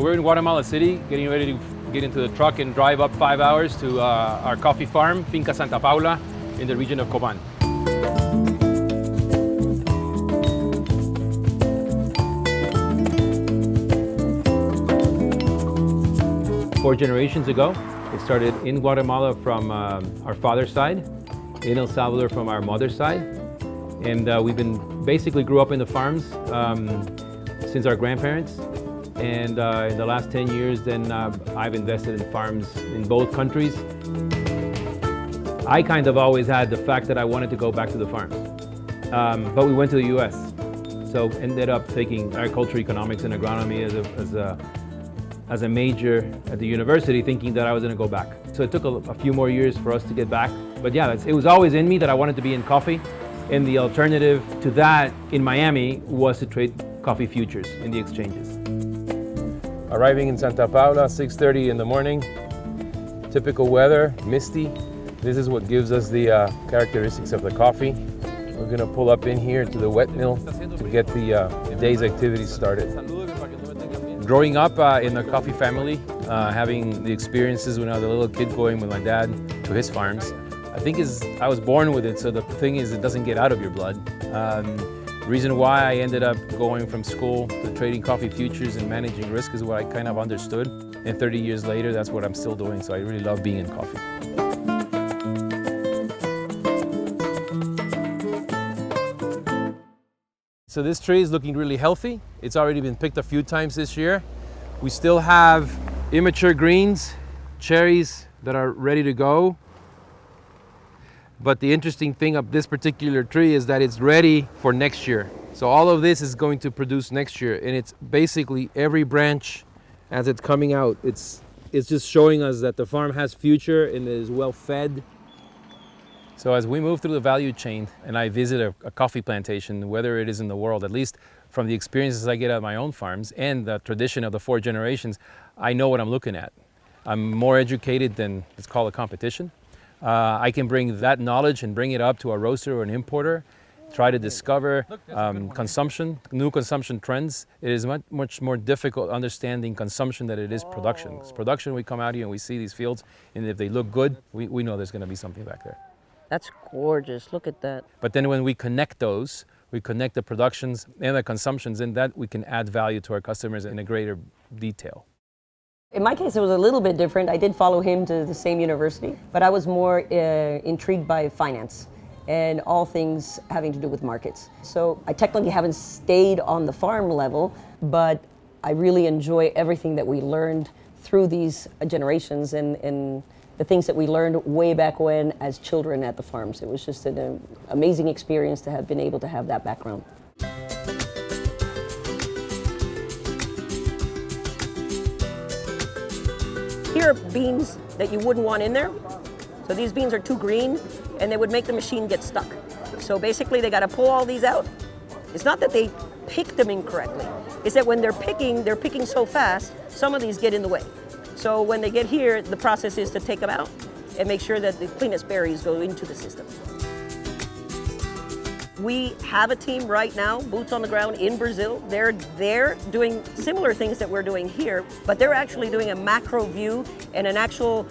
We're in Guatemala City, getting ready to get into the truck and drive up 5 hours to our coffee farm, Finca Santa Paula, in the region of Coban. 4 generations ago, it started in Guatemala from our father's side, in El Salvador from our mother's side, and we've been basically grew up in the farms since our grandparents. And in the last 10 years, then I've invested in farms in both countries. I kind of always had the fact that I wanted to go back to the farms, but we went to the U.S. So ended up taking agriculture, economics, and agronomy as a major at the university, thinking that I was going to go back. So it took a few more years for us to get back. But yeah, it was always in me that I wanted to be in coffee. And the alternative to that in Miami was to trade coffee futures in the exchanges. Arriving in Santa Paula, 6:30 in the morning. Typical weather, misty. This is what gives us the characteristics of the coffee. We're going to pull up in here to the wet mill to get the day's activities started. Growing up in a coffee family, having the experiences when I was a little kid going with my dad to his farms, I think I was born with it, so the thing is it doesn't get out of your blood. The reason why I ended up going from school to trading coffee futures and managing risk is what I kind of understood. And 30 years later, that's what I'm still doing, so I really love being in coffee. So this tree is looking really healthy. It's already been picked a few times this year. We still have immature greens, cherries that are ready to go. But the interesting thing of this particular tree is that it's ready for next year. So all of this is going to produce next year. And it's basically every branch as it's coming out. It's just showing us that the farm has future and is well fed. So as we move through the value chain and I visit a coffee plantation, whether it is in the world, at least from the experiences I get at my own farms and the tradition of the 4 generations, I know what I'm looking at. I'm more educated than it's called a competition. I can bring that knowledge and bring it up to a roaster or an importer, try to discover new consumption trends. It is much more difficult understanding consumption than it is production. Because production, we come out here and we see these fields, and if they look good, we know there's going to be something back there. That's gorgeous, look at that. But then when we connect those, we connect the productions and the consumptions, in that we can add value to our customers in a greater detail. In my case, it was a little bit different. I did follow him to the same university, but I was more intrigued by finance and all things having to do with markets. So I technically haven't stayed on the farm level, but I really enjoy everything that we learned through these generations and the things that we learned way back when as children at the farms. It was just an amazing experience to have been able to have that background. Here are beans that you wouldn't want in there. So these beans are too green and they would make the machine get stuck. So basically they got to pull all these out. It's not that they picked them incorrectly. It's that when they're picking so fast, some of these get in the way. So when they get here, the process is to take them out and make sure that the cleanest berries go into the system. We have a team right now, boots on the ground in Brazil. They're doing similar things that we're doing here, but they're actually doing a macro view and an actual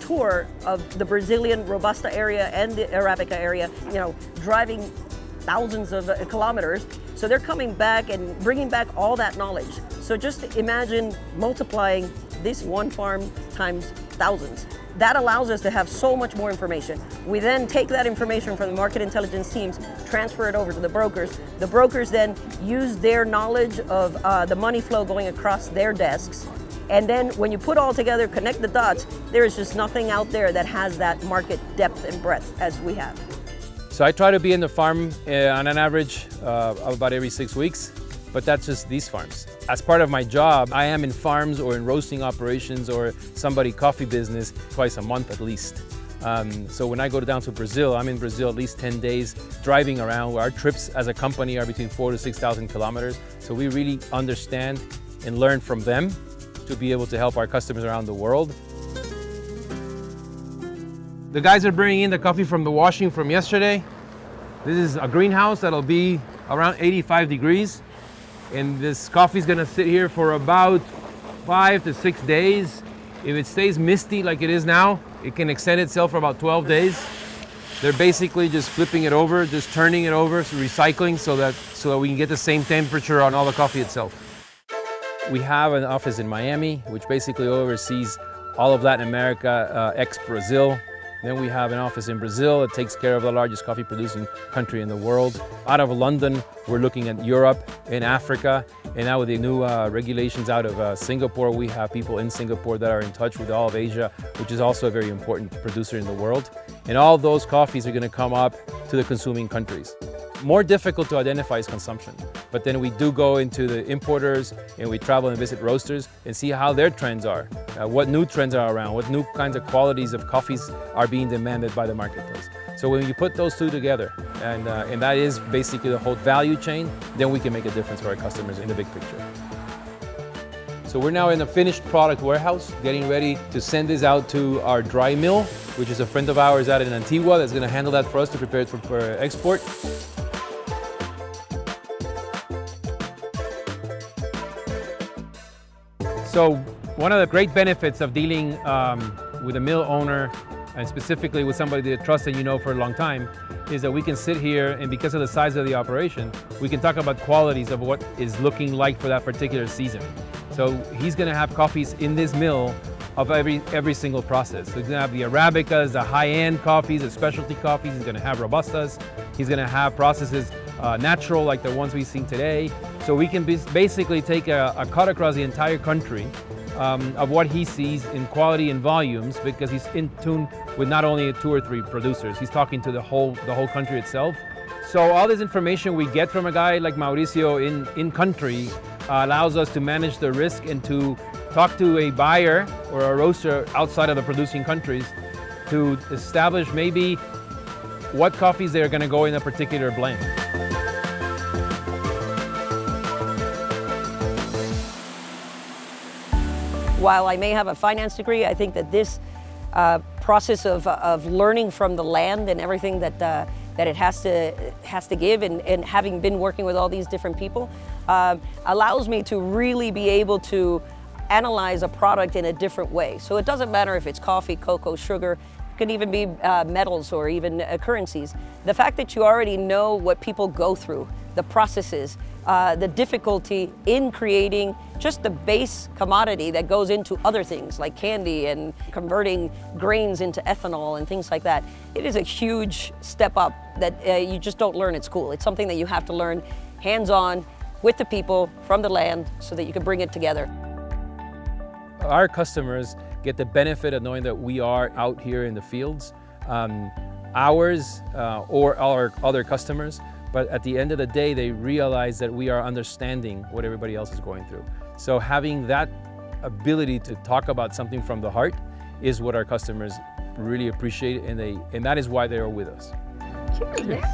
tour of the Brazilian Robusta area and the Arabica area, driving thousands of kilometers. So they're coming back and bringing back all that knowledge. So just imagine multiplying this one farm times thousands. That allows us to have so much more information. We then take that information from the market intelligence teams, transfer it over to the brokers. The brokers then use their knowledge of the money flow going across their desks. And then when you put all together, connect the dots, there is just nothing out there that has that market depth and breadth as we have. So I try to be in the farm on an average of about every 6 weeks, but that's just these farms. As part of my job, I am in farms or in roasting operations or somebody coffee business twice a month at least. So when I go down to Brazil, I'm in Brazil at least 10 days driving around. Our trips as a company are between 4,000 to 6,000 kilometers. So we really understand and learn from them to be able to help our customers around the world. The guys are bringing in the coffee from the washing from yesterday. This is a greenhouse that'll be around 85 degrees. And this coffee is gonna sit here for about 5 to 6 days. If it stays misty like it is now, it can extend itself for about 12 days. They're basically just flipping it over, just turning it over, so recycling so that we can get the same temperature on all the coffee itself. We have an office in Miami, which basically oversees all of Latin America, ex-Brazil. Then we have an office in Brazil that takes care of the largest coffee producing country in the world. Out of London, we're looking at Europe and Africa. And now with the new regulations out of Singapore, we have people in Singapore that are in touch with all of Asia, which is also a very important producer in the world. And all those coffees are going to come up to the consuming countries. More difficult to identify is consumption, but then we do go into the importers and we travel and visit roasters and see how their trends are, what new trends are around, what new kinds of qualities of coffees are being demanded by the marketplace. So when you put those two together, and that is basically the whole value chain, then we can make a difference for our customers in the big picture. So we're now in the finished product warehouse, getting ready to send this out to our dry mill, which is a friend of ours out in Antigua that's going to handle that for us to prepare it for export. So one of the great benefits of dealing with a mill owner, and specifically with somebody that trusts and you know for a long time, is that we can sit here and because of the size of the operation, we can talk about qualities of what is looking like for that particular season. So he's going to have coffees in this mill of every single process. So he's going to have the Arabicas, the high-end coffees, the specialty coffees. He's going to have Robustas. He's going to have processes natural like the ones we've seen today. So we can basically take a cut across the entire country of what he sees in quality and volumes because he's in tune with not only 2 or 3 producers, he's talking to the whole country itself. So all this information we get from a guy like Mauricio in country allows us to manage the risk and to talk to a buyer or a roaster outside of the producing countries to establish maybe what coffees they're going to go in a particular blend. While I may have a finance degree, I think that this process of learning from the land and everything that it has to give, and having been working with all these different people, allows me to really be able to analyze a product in a different way. So it doesn't matter if it's coffee, cocoa, sugar, it can even be metals or even currencies. The fact that you already know what people go through, the processes, the difficulty in creating just the base commodity that goes into other things like candy and converting grains into ethanol and things like that. It is a huge step up that you just don't learn at school. It's something that you have to learn hands-on with the people from the land so that you can bring it together. Our customers get the benefit of knowing that we are out here in the fields, ours or our other customers, but at the end of the day, they realize that we are understanding what everybody else is going through. So having that ability to talk about something from the heart is what our customers really appreciate, and that is why they are with us. Cheers.